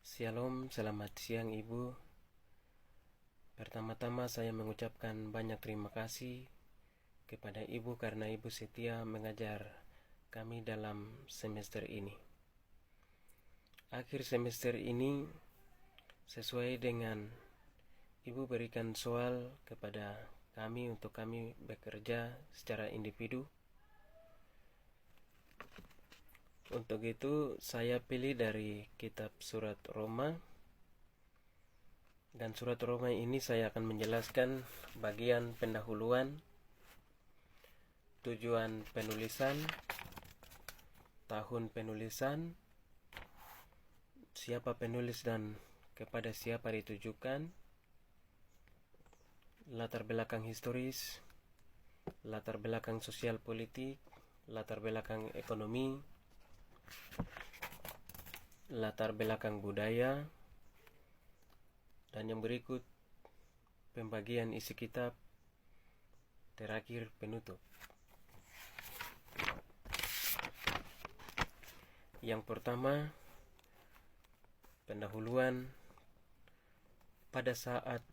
Shalom, selamat siang Ibu. Pertama-tama saya mengucapkan banyak terima kasih kepada Ibu karena Ibu setia mengajar kami dalam semester ini. Akhir semester ini sesuai dengan Ibu berikan soal kepada kami untuk kami bekerja secara individu. Untuk itu saya pilih dari kitab surat Roma. Dan surat Roma ini saya akan menjelaskan bagian pendahuluan, tujuan penulisan, tahun penulisan, siapa penulis dan kepada siapa ditujukan, latar belakang historis, latar belakang sosial politik, latar belakang ekonomi, latar belakang budaya, dan yang berikut pembagian isi kitab, terakhir penutup. Yang pertama, pendahuluan. Pada saat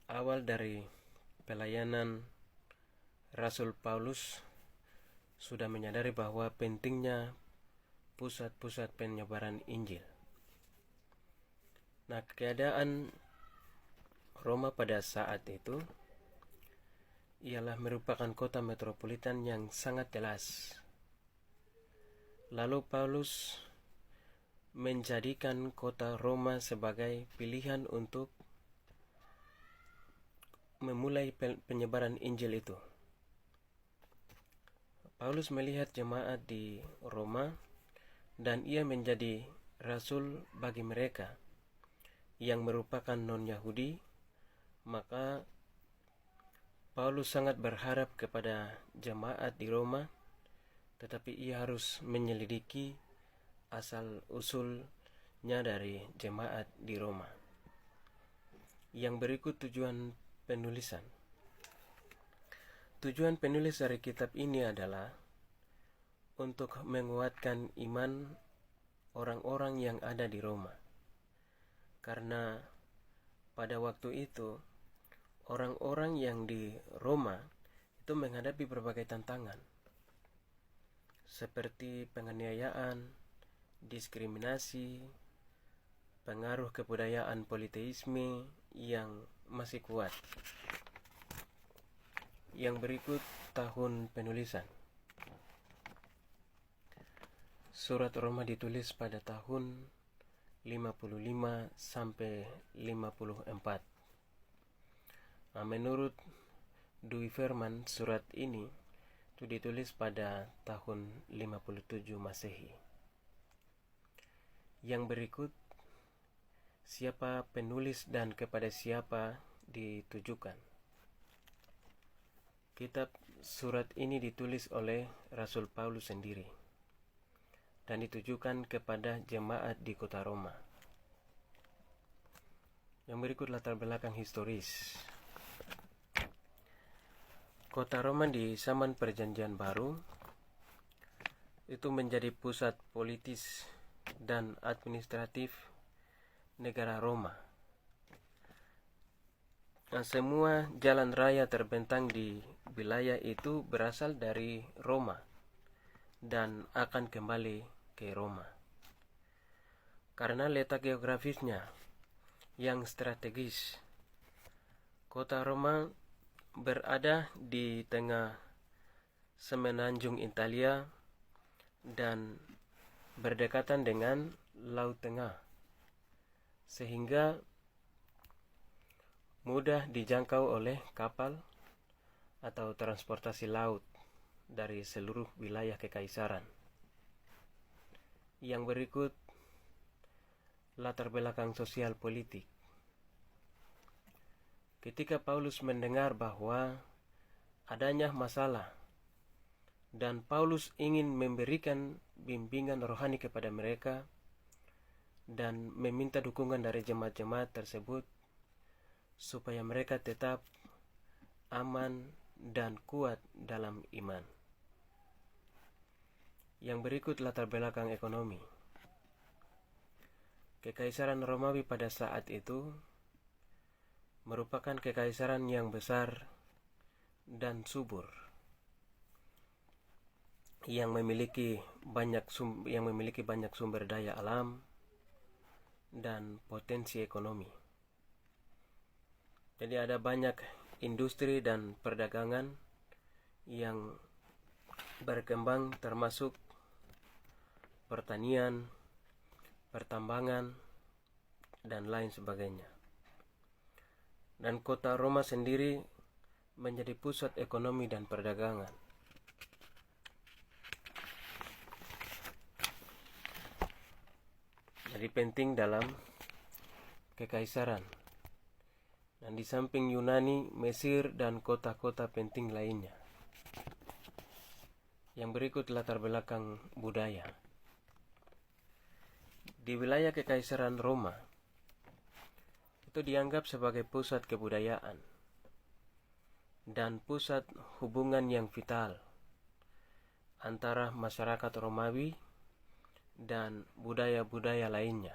awal dari pelayanan Rasul Paulus sudah menyadari bahwa pentingnya pusat-pusat penyebaran Injil. Nah, keadaan Roma pada saat itu ialah merupakan kota metropolitan yang sangat jelas. Lalu Paulus menjadikan kota Roma sebagai pilihan untuk memulai penyebaran Injil itu. Paulus melihat jemaat di Roma dan ia menjadi rasul bagi mereka yang merupakan non-Yahudi. Maka Paulus sangat berharap kepada jemaat di Roma, tetapi ia harus menyelidiki asal-usulnya dari jemaat di Roma. Yang berikut tujuan penulisan. Tujuan penulis dari kitab ini adalah untuk menguatkan iman orang-orang yang ada di Roma. Karena pada waktu itu orang-orang yang di Roma itu menghadapi berbagai tantangan seperti penganiayaan, diskriminasi, pengaruh kebudayaan politeisme yang masih kuat. Yang berikut tahun penulisan. Surat Roma ditulis pada tahun 55 sampai 54. Menurut Dewey Verman, surat ini itu ditulis pada tahun 57 Masehi. Yang berikut siapa penulis dan kepada siapa ditujukan. Kitab surat ini ditulis oleh Rasul Paulus sendiri dan ditujukan kepada jemaat di kota Roma. Yang berikut latar belakang historis. Kota Roma di zaman Perjanjian Baru itu menjadi pusat politis dan administratif negara Roma. Nah, semua jalan raya terbentang di wilayah itu berasal dari Roma dan akan kembali ke Roma. Karena letak geografisnya yang strategis, kota Roma berada di tengah semenanjung Italia dan berdekatan dengan Laut Tengah, sehingga mudah dijangkau oleh kapal atau transportasi laut dari seluruh wilayah kekaisaran. Yang berikut latar belakang sosial politik. Ketika Paulus mendengar bahwa adanya masalah dan Paulus ingin memberikan bimbingan rohani kepada mereka dan meminta dukungan dari jemaat-jemaat tersebut supaya mereka tetap aman dan kuat dalam iman. Yang berikut latar belakang ekonomi. Kekaisaran Romawi pada saat itu merupakan kekaisaran yang besar dan subur, yang memiliki banyak sumber daya alam dan potensi ekonomi. Jadi ada banyak industri dan perdagangan yang berkembang, termasuk pertanian, pertambangan, dan lain sebagainya. Dan kota Roma sendiri menjadi pusat ekonomi dan perdagangan. Jadi penting dalam kekaisaran. Dan di samping Yunani, Mesir, dan kota-kota penting lainnya. Yang berikut latar belakang budaya. Di wilayah Kekaisaran Roma, itu dianggap sebagai pusat kebudayaan dan pusat hubungan yang vital antara masyarakat Romawi dan budaya-budaya lainnya,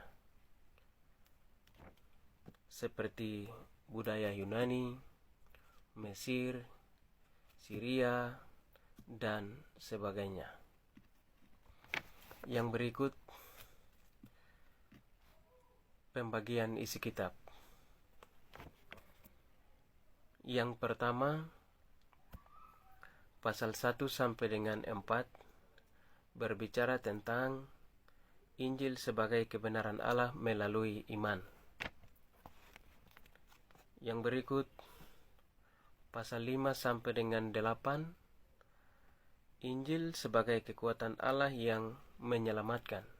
seperti budaya Yunani, Mesir, Syria, dan sebagainya. Yang berikut pembagian isi kitab. Yang pertama, pasal 1 sampai dengan 4 berbicara tentang Injil sebagai kebenaran Allah melalui iman. Yang berikut pasal 5 sampai dengan 8, Injil sebagai kekuatan Allah yang menyelamatkan.